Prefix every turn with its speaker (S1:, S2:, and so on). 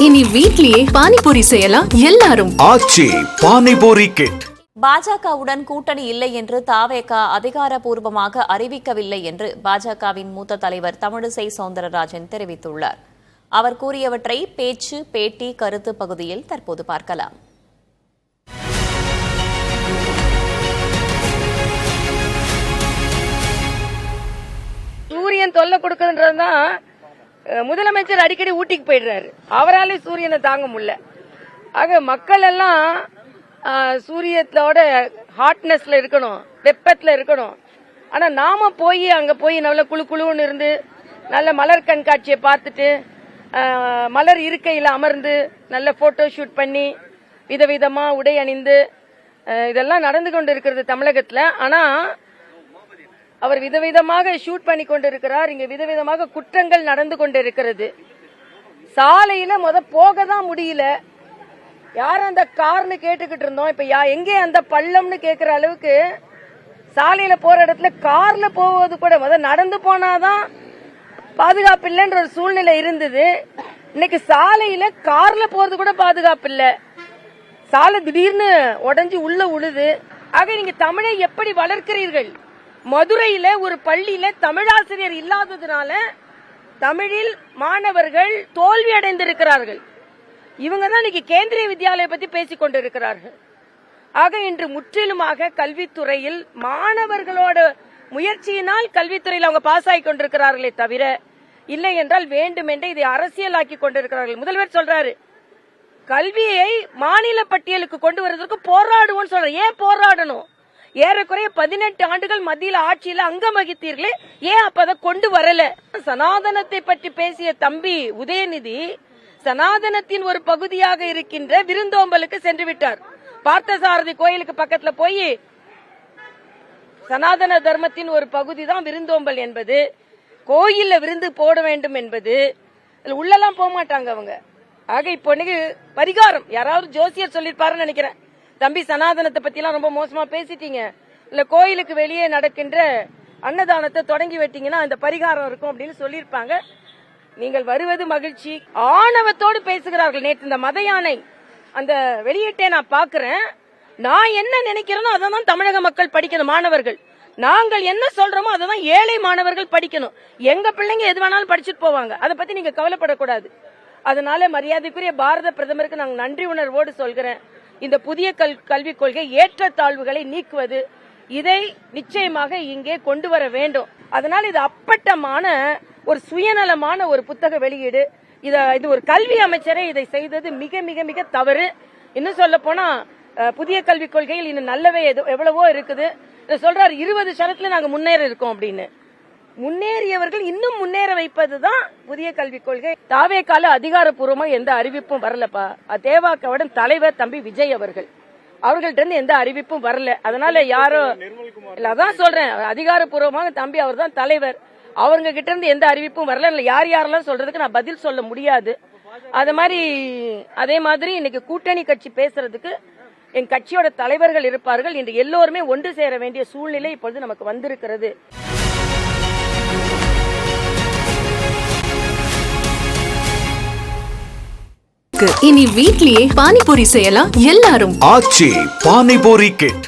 S1: இனி வீட்லயே பானிபூரி செய்யலாம் எல்லாரும்.
S2: ஆச்சி பானிபூரி கிட்.
S3: பாஜகவுடன் கூட்டணி இல்லை என்று தாவேகா அதிகாரப்பூர்வமாக அறிவிக்கவில்லை என்று பாஜகவின் மூத்த தலைவர் தமிழிசை சவுந்தரராஜன் தெரிவித்துள்ளார். அவர் கூறியவற்றை பேச்சு, பேட்டி, கருத்து பகுதியில் தற்போது பார்க்கலாம்.
S4: சூரியன் தொல்லை கொடுக்குறதுன்றதுதான் முதலமைச்சர் அடிக்கடி ஊட்டிக்கு போயிடுறாரு. அவராலே சூரியனை தாங்க முடியல. ஆக மக்கள் எல்லாம் சூரியத்தோட ஹாட்னஸ்ல இருக்கணும், வெப்பத்துல இருக்கணும். ஆனா நாம போய் அங்க போய் நல்ல குழு குழுன்னு இருந்து நல்ல மலர் கண்காட்சியை பார்த்துட்டு மலர் இருக்கையில அமர்ந்து நல்ல போட்டோ ஷூட் பண்ணி விதவிதமா உடை அணிந்து இதெல்லாம் நடந்து கொண்டு இருக்கிறது தமிழகத்துல. ஆனா அவர் விதவிதமாக ஷூட் பண்ணி கொண்டிருக்கிறார். இங்க விதவிதமாக குற்றங்கள் நடந்து கொண்டிருக்கிறது. சாலையில போக தான் முடியல. யாரும் அந்த கார்னு கேட்டுக்கிட்டு இருந்தோம். இப்ப எங்கே அந்த பள்ளம்னு கேட்கிற அளவுக்கு சாலையில போற இடத்துல கார்ல போவது கூட நடந்து போனாதான் பாதுகாப்பு இல்லைன்ற ஒரு சூழ்நிலை இருந்தது. இன்னைக்கு சாலையில கார்ல போறது கூட பாதுகாப்பு இல்ல. சாலை திடீர்னு உடஞ்சி உள்ள உழுது. ஆக நீங்க தமிழை எப்படி வளர்க்கிறீர்கள்? மதுரையில ஒரு பள்ளியில தமிழாசிரியர் இல்லாததுனால தமிழில் மாணவர்கள் தோல்வி அடைந்திருக்கிறார்கள். இவங்க தான் இன்னைக்கு கேந்திரிய வித்யாலய பத்தி பேசிக் கொண்டிருக்கிறார்கள். ஆக இன்று முற்றிலுமாக கல்வித்துறையில் மாணவர்களோட முயற்சியினால் கல்வித்துறையில் அவங்க பாஸ் ஆகி கொண்டிருக்கிறார்களே தவிர இல்லை என்றால் வேண்டுமென்றே இதை அரசியலாக்கி கொண்டிருக்கிறார்கள். முதல்வர் சொல்றாரு, கல்வியை மாநில பட்டியலுக்கு கொண்டு வருவதற்கு போராடுவோம் சொல்ற. ஏன் போராடணும்? ஏறக்குறைய 18 ஆண்டுகள் மத்தியில் ஆட்சியில அங்கம் வகித்தீர்களே, ஏன் அப்ப அதை கொண்டு வரல? சனாதனத்தை பற்றி பேசிய தம்பி உதயநிதி சனாதனத்தின் ஒரு பகுதியாக இருக்கின்ற விருந்தோம்பலுக்கு சென்று விட்டார். பார்த்தசாரதி கோயிலுக்கு பக்கத்துல போய் சனாதன தர்மத்தின் ஒரு பகுதி தான் விருந்தோம்பல் என்பது, கோயில்ல விருந்து போட வேண்டும் என்பது, உள்ளெல்லாம் போக மாட்டாங்க அவங்க. ஆக இப்போ பரிகாரம் யாராவது ஜோசியர் சொல்லிருப்பாருன்னு நினைக்கிறேன். தம்பி சனாதனத்தை பத்தி எல்லாம் ரொம்ப மோசமா பேசிட்டீங்க, இல்ல கோயிலுக்கு வெளியே நடக்கின்ற அன்னதானத்தை தொடங்கி விட்டீங்கன்னா அந்த பரிகாரம் இருக்கும் அப்படின்னு சொல்லியிருப்பாங்க. நீங்கள் வருவது மகிழ்ச்சி. ஆணவத்தோடு பேசுகிறார்கள். நேற்று இந்த மத யானை அந்த வெளியிட்டே நான் பாக்குறேன். நான் என்ன நினைக்கிறேனோ அதான் தமிழக மக்கள் படிக்கணும். மாணவர்கள் நாங்கள் என்ன சொல்றோமோ அதான் ஏழை மாணவர்கள் படிக்கணும். எங்க பிள்ளைங்க எது வேணாலும் படிச்சுட்டு போவாங்க. அதை பத்தி நீங்க கவலைப்படக்கூடாது. அதனால மரியாதைக்குரிய பாரத பிரதமருக்கு நாங்கள் நன்றி உணர்வோடு சொல்கிறேன். இந்த புதிய கல்விக் கொள்கை ஏற்றத்தாழ்வுகளை நீக்குவது, இதை நிச்சயமாக இங்கே கொண்டு வர வேண்டும். அதனால் இது அப்பட்டமான ஒரு சுயநலமான ஒரு புத்தக வெளியீடு. இது ஒரு கல்வி அமைச்சரே இதை செய்தது மிக மிக மிக தவறு. இன்னும் சொல்ல போனா புதிய கல்விக் கொள்கையில் இன்னும் நல்லவே எவ்வளவோ இருக்குது. சொல்றாரு 20 சதத்துல நாங்க முன்னேற இருக்கோம் அப்படின்னு. முன்னேறியவர்கள் இன்னும் முன்னேற வைப்பதுதான் புதிய கல்விக் கொள்கை. தாவேகால அதிகாரப்பூர்வமா எந்த அறிவிப்பும் வரலப்பா. தேவாக்காவுடன் தலைவர் தம்பி விஜய் அவர்கள்ட்ட எந்த அறிவிப்பும் வரல. அதனால யாரோ அதான் சொல்றேன், அதிகாரப்பூர்வமாக தம்பி அவர் தான் தலைவர். அவங்க கிட்ட இருந்து எந்த அறிவிப்பும் வரல. யார் யாரெல்லாம் சொல்றதுக்கு நான் பதில் சொல்ல முடியாது. அதே மாதிரி இன்னைக்கு கூட்டணி கட்சி பேசுறதுக்கு என் கட்சியோட தலைவர்கள் இருப்பார்கள். இன்று எல்லோருமே ஒன்று சேர வேண்டிய சூழ்நிலை இப்பொழுது நமக்கு வந்திருக்கிறது.
S1: இனி வீட்லயே பானிபூரி செய்யலாம் எல்லாரும்.
S2: ஆச்சி பானிபூரி கிட்.